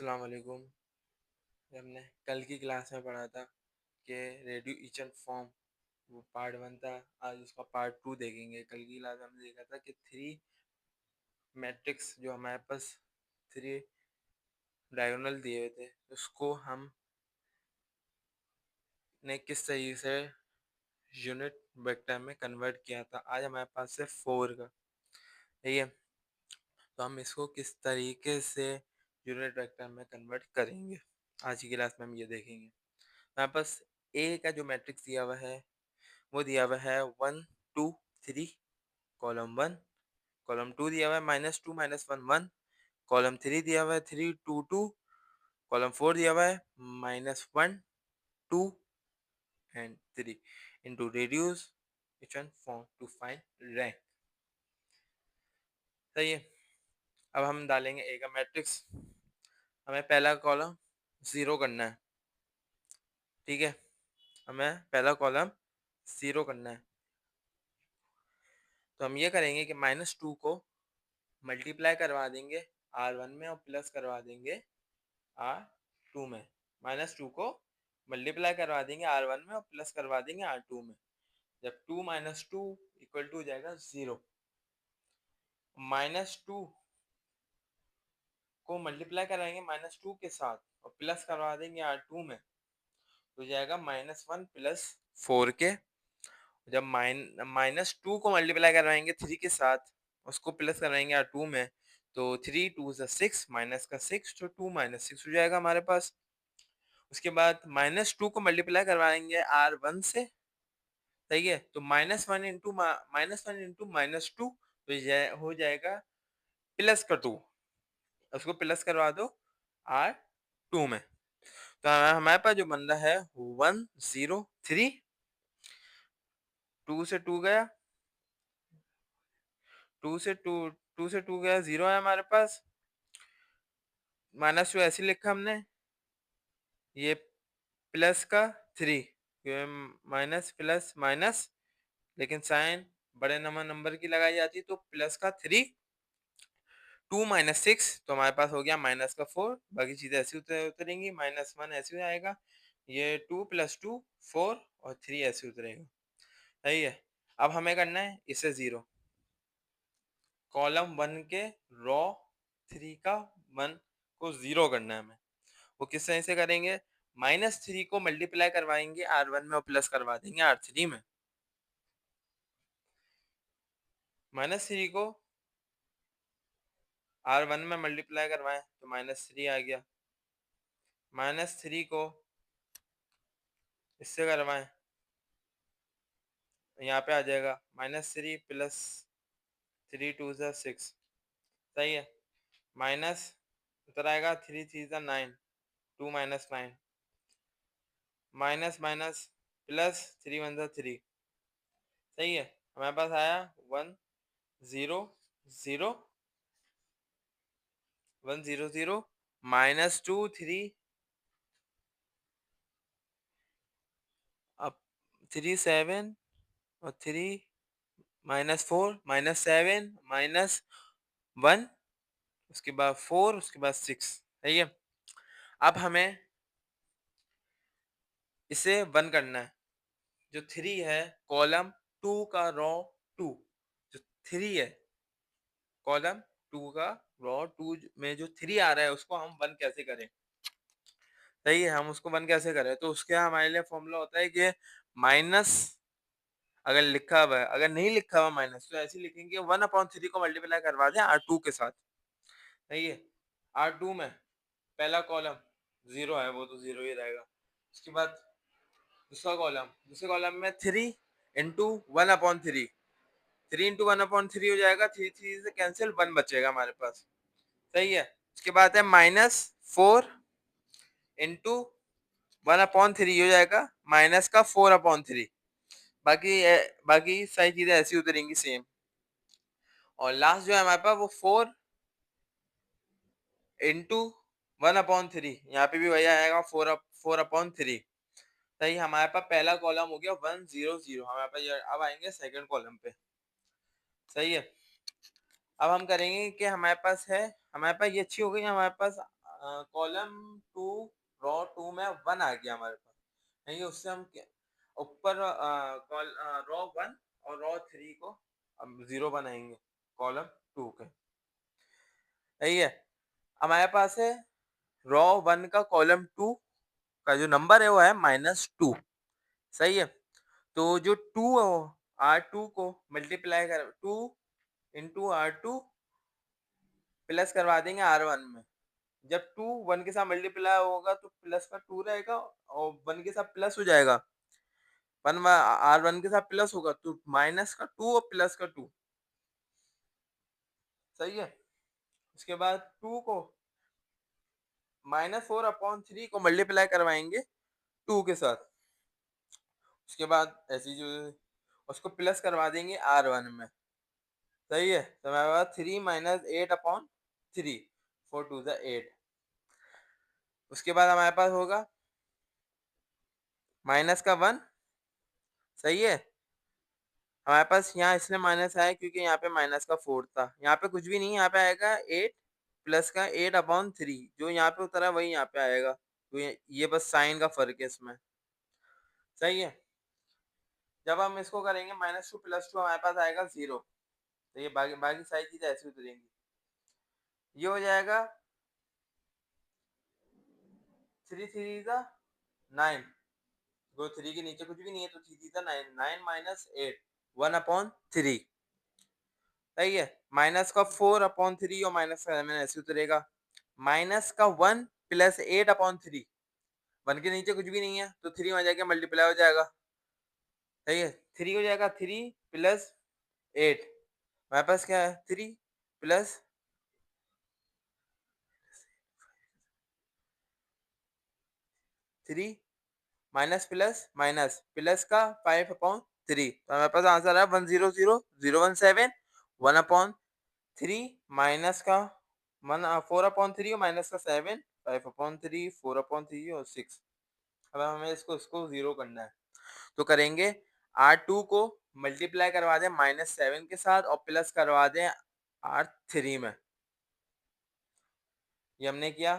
अस्सलाम वालेकुम। हमने कल की क्लास में पढ़ा था कि रेडिएशन फॉर्म, वो पार्ट 1 था। आज उसका पार्ट 2 देखेंगे। कल की क्लास में हमने देखा था कि थ्री मैट्रिक्स जो हमारे पास थ्री डायगोनल दिए हुए थे, उसको हम ने किस तरीके से यूनिट वेक्टर में कन्वर्ट किया था। आज हमारे पास है 4 का, ठीक है। तो हम इसको किस तरीके से यूनिट वेक्टर में कन्वर्ट करेंगे, आज की क्लास में हम ये देखेंगे। हमारे पास ए का जो मैट्रिक्स दिया हुआ है वो दिया हुआ है 1 2 3, कॉलम 1, कॉलम 2 दिया हुआ है -2 -1 1, कॉलम 3 दिया हुआ है 3 2 2, कॉलम 4 दिया हुआ है -1 2 and 3 into reduce equation form to find rank. सही है। अब हम डालेंगे ए का मैट्रिक्स। हमें पहला कॉलम 0 करना है, ठीक है। हमें पहला कॉलम 0 करना है, तो हम ये करेंगे कि -2 को मल्टीप्लाई करवा देंगे R1 में और प्लस करवा देंगे R2 में। -2 को मल्टीप्लाई करवा देंगे R1 में और प्लस करवा देंगे R2 में। जब 2 - 2 इक्वल टू हो जाएगा 0। -2 को मल्टीप्लाई कराएंगे -2 के साथ और प्लस करवा देंगे R2 में, तो जाएगा -1 + 4 के। जब -2 को मल्टीप्लाई करवाएंगे 3 के साथ, उसको प्लस करवाएंगे R2 में, तो 3 2 6, माइनस का 6, तो 2 - 6 हो जाएगा हमारे पास। उसके बाद -2 को मल्टीप्लाई करवाएंगे R1 से, सही है। तो -1 इंटू -2, तो ये हो जाएगा प्लस का 2, उसको प्लस करवा दो R2 में। तो हमारे पास जो बन रहा है 1 0 3, 2 से 2 गया, 2 से 2, 2 से 2 गया, 0 है हमारे पास। -2 ऐसे लिखा हमने, ये प्लस का 3, माइनस प्लस माइनस, लेकिन साइन बड़े नंबर की लगाई जाती है, तो प्लस का 3, 2 - 6, तो हमारे पास हो गया माइनस का 4। बाकी चीजें ऐसी उतरेंगी, -1 ऐसे आएगा, ये 2 + 2 4 और 3 ऐसे उतरेगा, सही है। अब हमें करना है इसे 0, कॉलम 1 के रो 3 का 1 को 0 करना है हमें। वो किस तरह से करेंगे, -3 को मल्टीप्लाई करवाएंगे R1 में और प्लस करवा देंगे R3 में। -3 को R1 में मल्टीप्लाई करवाएं तो -3 आ गया, -3 को इससे करवाएं, यहाँ पे आ जाएगा -3 + 3 2 6, सही है। माइनस उतर आएगा 3 3 9, 2 - 9, माइनस माइनस प्लस 3 1 3, सही है। हमारे पास आया 1 0 0 1 0 0, -2 3, अब 3 7 और 3, -4 -7 -1, उसके बाद 4, उसके बाद 6, सही है। अब हमें इसे 1 करना है। जो 3 है कॉलम 2 का रो 2, जो 3 है कॉलम 2 का रो 2 में जो 3 आ रहा है, उसको हम 1 कैसे करें, सही है। हम उसको 1 कैसे करें, तो उसके हमारे लिए फॉर्मूला होता है कि माइनस, अगर लिखा हुआ है, अगर नहीं लिखा हुआ माइनस, तो ऐसे लिखेंगे 1/3 को मल्टीप्लाई करवा दें R2 के साथ, सही है। R2 में पहला कॉलम 0 है, वो तो 0 ही रहेगा। उसके बाद दूसरे कॉलम में 3 इंटू 1/3, 3 इंटू 1/3 हो जाएगा, 3 3 से कैंसिल, 1 बचेगा हमारे पास, सही है। उसके बाद है -4 इंटू 1/3 हो जाएगा माइनस का 4/3। बाकी सारी चीजें ऐसी उतरेंगी सेम। और लास्ट जो है हमारे पास वो 4 इंटू 1/3, यहाँ पे भी वही आएगा 4/3, सही। हमारे पास पहला कॉलम हो गया 1 0 0। हमारे पास अब आएंगे सेकंड कॉलम पे, सही है। अब हम करेंगे कि हमारे पास ये अच्छी हो गई हमारे पास कॉलम टू रो टू में 1 आ गया हमारे पास, नहीं उससे हम ऊपर रो 1 और रो 3 को हम 0 बनाएंगे कॉलम 2 के। सही है, हमारे पास है रो 1 का कॉलम 2 का जो नंबर है वो है -2। सही है, तो जो 2 R2 को मल्टीप्लाई कर 2 इंटू R2 प्लस करवा देंगे R1 में। जब 2 1 के साथ मल्टीप्लाई होगा तो प्लस का 2 रहेगा और 1 के साथ प्लस हो जाएगा। 1 R1 के साथ प्लस होगा तो माइनस का 2 और प्लस का 2। सही है, उसके बाद 2 को -4/3 को मल्टीप्लाई करवाएंगे 2 के साथ। उसके बाद ऐसी जो उसको प्लस करवा देंगे R1 में। सही है, तो हमारे पास 3 - 8/3 4 2 8। उसके बाद हमारे पास होगा माइनस का 1। सही है, हमारे पास यहाँ इसलिए माइनस आया क्योंकि यहाँ पे माइनस का 4 था। यहाँ पे कुछ भी नहीं, यहाँ पे आएगा 8 प्लस का 8/3 जो यहाँ पे उतरा वही यहाँ पे आएगा। तो ये बस साइन का फर्क है इसमें। सही है, जब हम इसको करेंगे -2 + 2 हमारे पास आएगा 0। तो ये बाकी बाकी सारी चीजें ऐसी उतरेंगी। ये हो जाएगा 3 3 9। तो 3 के नीचे कुछ भी नहीं है तो 3 3 9 9 - 8 1/3। सही है, माइनस का 4/3 और माइनस का 7 ऐसे उतरेगा। माइनस का 1 प्लस 8/3 1 के नीचे कुछ भी नहीं है तो 3 वहाँ जाके मल्टीप्लाई हो जाएगा। सही है, 3 हो जाएगा 3 प्लस 8। हमारे पास क्या है 3 plus 3 minus plus minus plus का 5/3 तो हमारे पास आंसर है 100,017 1/3 माइनस का 4/3 और माइनस का 7 5/3 4/3 और 6। अब हमें इसको इसको 0 करना है तो करेंगे R2 को मल्टीप्लाई करवा दें -7 के साथ और प्लस करवा दें R3 में। ये हमने किया,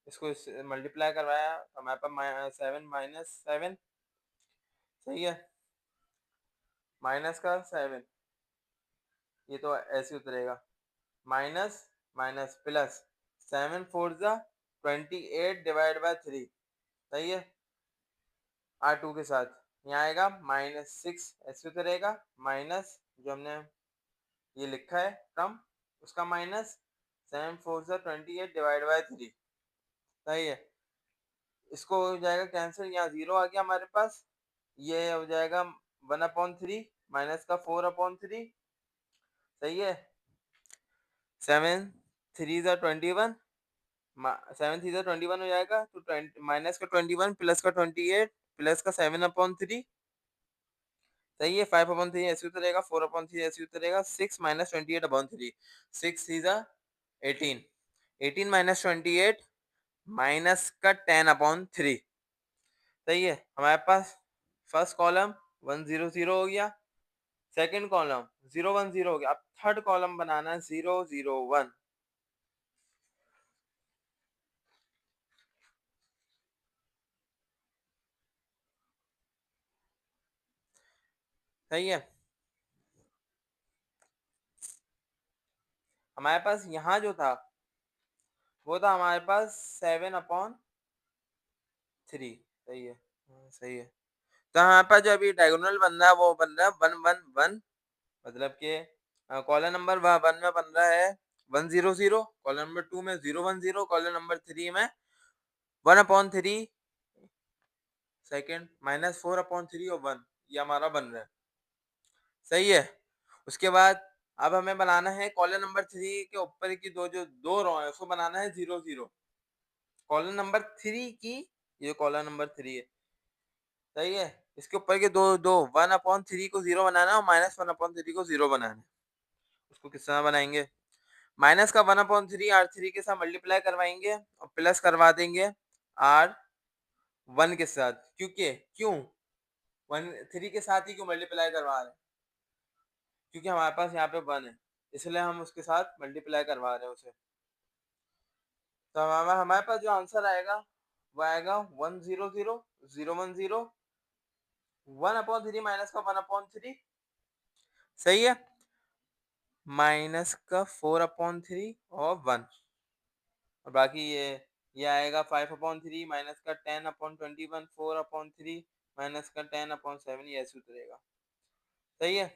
इसको मल्टीप्लाई करवाया हमारे पास 7 - 7। सही है, माइनस का 7 ये तो ऐसे उतरेगा माइनस माइनस प्लस 7 4 28/3। सही है, R2 के साथ यहाँ आएगा -6 ऐसे उतरेगा माइनस जो हमने ये लिखा है टर्म उसका माइनस 7 4 28/3। सही है, इसको हो जाएगा कैंसिल, यहाँ 0 आ गया हमारे पास। ये हो जाएगा 1/3 माइनस का 4/3। सही है, 7 3 21 7 3 21 हो जाएगा तो माइनस का 21 प्लस का 28 प्लस का 7/3। सही है, 5/3 ऐसे उतरेगा 4/3 ऐसे उतरेगा 6 - 28/3 6 3 18 18 - 28 माइनस का 10/3। सही है, हमारे पास फर्स्ट कॉलम 100 हो गया, सेकंड कॉलम 010 हो गया। अब थर्ड कॉलम बनाना है 001। सही है, हमारे पास यहाँ जो था वो था हमारे पास 7/3। सही है, सही है, तो हमारे पास जो अभी डायगोनल बन रहा है वो बन रहा है 111। मतलब कि कॉलम नंबर 1 में बन रहा है 100, कॉलम नंबर 2 में 010, कॉलम नंबर 3 में 1/3 सेकेंड -4/3 और 1 ये हमारा बन रहा है। सही है, उसके बाद अब हमें बनाना है कॉलम नंबर 3 के ऊपर की दो रो है उसको बनाना है 0 0। कॉलम नंबर 3 की ये कॉलम नंबर 3 है। सही है, इसके ऊपर के दो दो 1/3 को 0 बनाना है और -1/3 को 0 बनाना है। उसको किस तरह बनाएंगे, माइनस का 1/3 R3 के साथ मल्टीप्लाई करवाएंगे और प्लस करवा देंगे R1 के साथ। क्यों 3 के साथ ही क्यों मल्टीप्लाई करवा रहे हैं, क्योंकि हमारे पास यहाँ पे 1 है इसलिए हम उसके साथ मल्टीप्लाई करवा रहे हैं उसे। तो हमारे पास जो आंसर आएगा वो आएगा 100, 010, 1/3 माइनस का 1/3, सही है, माइनस का 4/3 और 1, और बाकी ये आएगा 5/3 माइनस का 10/21, 4/3 माइनस का 10/7, ये ऐसे उतरेगा, सही है।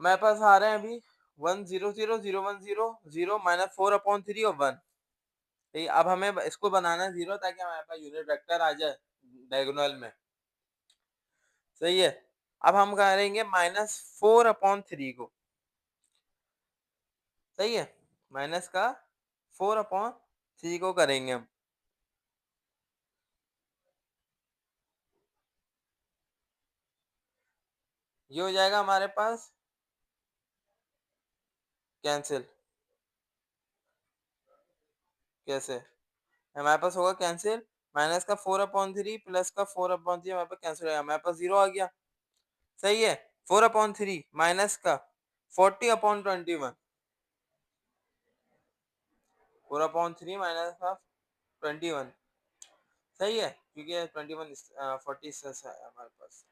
हमारे पास आ रहे हैं अभी 100, 010, 0 माइनस 4/3 और 1, ठीक है। अब हमें इसको बनाना है 0 ताकि हमारे पास यूनिट वेक्टर आ जाए डायगोनल में, सही है। अब हम करेंगे -4/3 को, सही है, माइनस का 4/3 को करेंगे हम, ये हो जाएगा हमारे पास कैंसिल, कैसे, हमारे पास होगा कैंसिल, माइनस का 4/3 प्लस का 4/3 हमारे पास कैंसिल हो गया, हमारे पास 0 आ गया, सही है। 4/3 माइनस का 40/21, 4/3 माइनस का 21, सही है, क्योंकि 40 से है हमारे पास।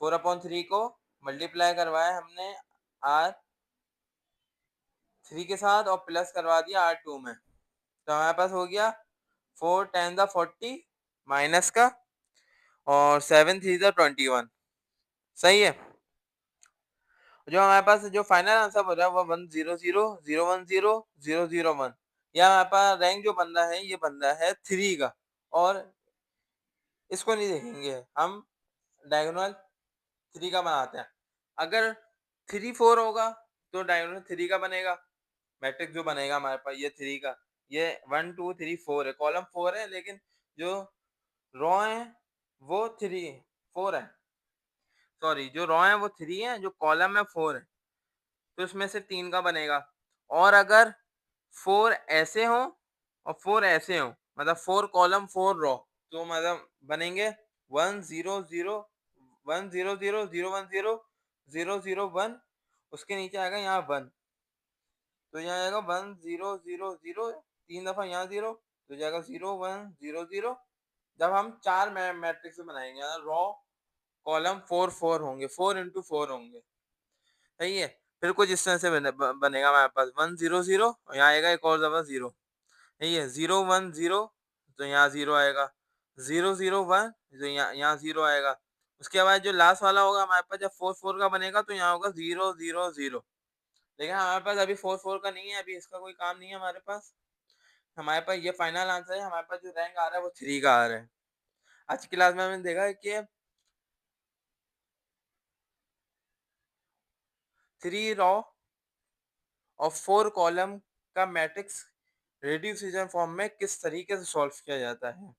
4/3 को मल्टीप्लाई करवाया हमने R3 के साथ और प्लस करवा दिया R2 में, तो हमारे पास हो गया 4 10 40 माइनस का और 7 3 21, सही है। जो हमारे पास जो फाइनल आंसर बन रहा है वो 100, 010, 001, या हमारे पास रैंक जो बन रहा है ये बन रहा है 3 का, और इसको नहीं देखेंगे हम, डायगोनल 3 का बनाते हैं। अगर 3 4 होगा तो डायगोनल 3 का बनेगा, मैट्रिक्स जो बनेगा हमारे पास ये 3 का, ये 1 2 3 4 है, कॉलम 4 है, लेकिन जो रो है वो 3 4 है, सॉरी, जो रो है वो 3 है, जो कॉलम है 4 है, तो इसमें से 3 का बनेगा। और अगर 4 ऐसे हो और 4 ऐसे हो, मतलब 4 कॉलम 4 रो, तो मतलब बनेंगे 1 0 0 1 0 0 0 1 0 0 0 1, उसके नीचे आएगा यहाँ 1, तो यहाँ आएगा 1 0 0 0, 3 दफा यहाँ 0, तो जाएगा 0 1 0 0। जब हम 4 मैट्रिक्स बनाएंगे, रो कॉलम 4 4 होंगे, 4 इंटू 4 होंगे, सही है। फिर कुछ इस तरह से बनेगा हमारे पास 1 0 0, और यहाँ आएगा एक और दफा 0, यही है, 0 1 0, तो यहाँ 0 आएगा, 0 0 1, तो यहाँ 0 आएगा। उसके बाद जो लास्ट वाला होगा हमारे पास, जब 4 4 का बनेगा तो यहाँ होगा 0 0 0, लेकिन हमारे पास अभी 4 4 का नहीं है, अभी इसका कोई काम नहीं है हमारे पास। हमारे पास ये फाइनल आंसर है, हमारे पास जो रैंक आ रहा है वो 3 का आ रहा है। आज की क्लास में हमने देखा कि 3 रो और 4 कॉलम का मैट्रिक्स रेड्यूसिशन फॉर्म में किस तरीके से सॉल्व किया जाता है।